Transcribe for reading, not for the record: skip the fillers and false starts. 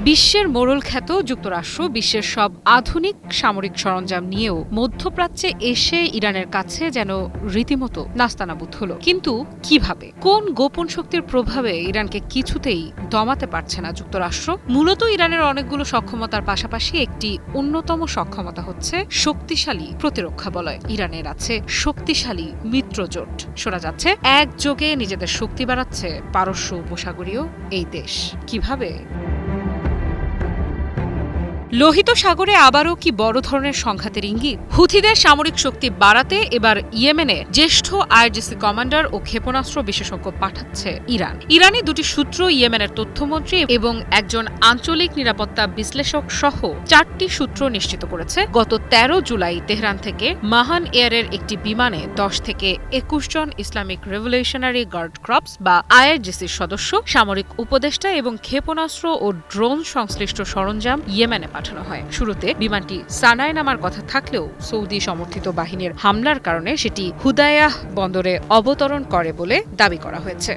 বিশ্বের মোড়ল খ্যাত যুক্তরাষ্ট্র বিশ্বের সব আধুনিক সামরিক সরঞ্জাম নিয়েও মধ্যপ্রাচ্যে এসে ইরানের কাছে যেন রীতিমতো নাস্তানাবুদ হলো। কিন্তু কিভাবে, কোন গোপন শক্তির প্রভাবে ইরানকে কিছুতেই দমাতে পারছে না যুক্তরাষ্ট্র? মূলত ইরানের অনেকগুলো সক্ষমতার পাশাপাশি একটি অন্যতম সক্ষমতা হচ্ছে শক্তিশালী প্রতিরক্ষা বলয়। ইরানের আছে শক্তিশালী মিত্রজোট। শোনা যাচ্ছে একযোগে নিজেদের শক্তি বাড়াচ্ছে পারস্য উপসাগরীয় এই দেশ। কিভাবে? লোহিত সাগরে আবারও কি বড় ধরনের সংঘাতের ইঙ্গিত? হুথিদের সামরিক শক্তি বাড়াতে এবার ইয়েমেনে জ্যেষ্ঠ আইআরজিসি কমান্ডার ও ক্ষেপণাস্ত্র বিশেষজ্ঞ পাঠাচ্ছে ইরান। ইরানি দুটি সূত্র, ইয়েমেনের তথ্যমন্ত্রী এবং একজন আঞ্চলিক নিরাপত্তা বিশ্লেষক সহ 4টি সূত্র নিশ্চিত করেছে গত 13 জুলাই তেহরান থেকে মাহান এয়ারের একটি বিমানে 10 থেকে 21 জন ইসলামিক রেভলিউশনারি গার্ড ক্রপস বা আইআরজিসির সদস্য, সামরিক উপদেষ্টা এবং ক্ষেপণাস্ত্র ও ড্রোন সংশ্লিষ্ট সরঞ্জাম ইয়েমেনে পাঠানো হয়। শুরুতে বিমানটি সানায় নামার কথা থাকলেও সৌদি সমর্থিত বাহিনীর হামলার কারণে সেটি হুদায়াহ বন্দরে অবতরণ করে বলে দাবি করা হয়েছে।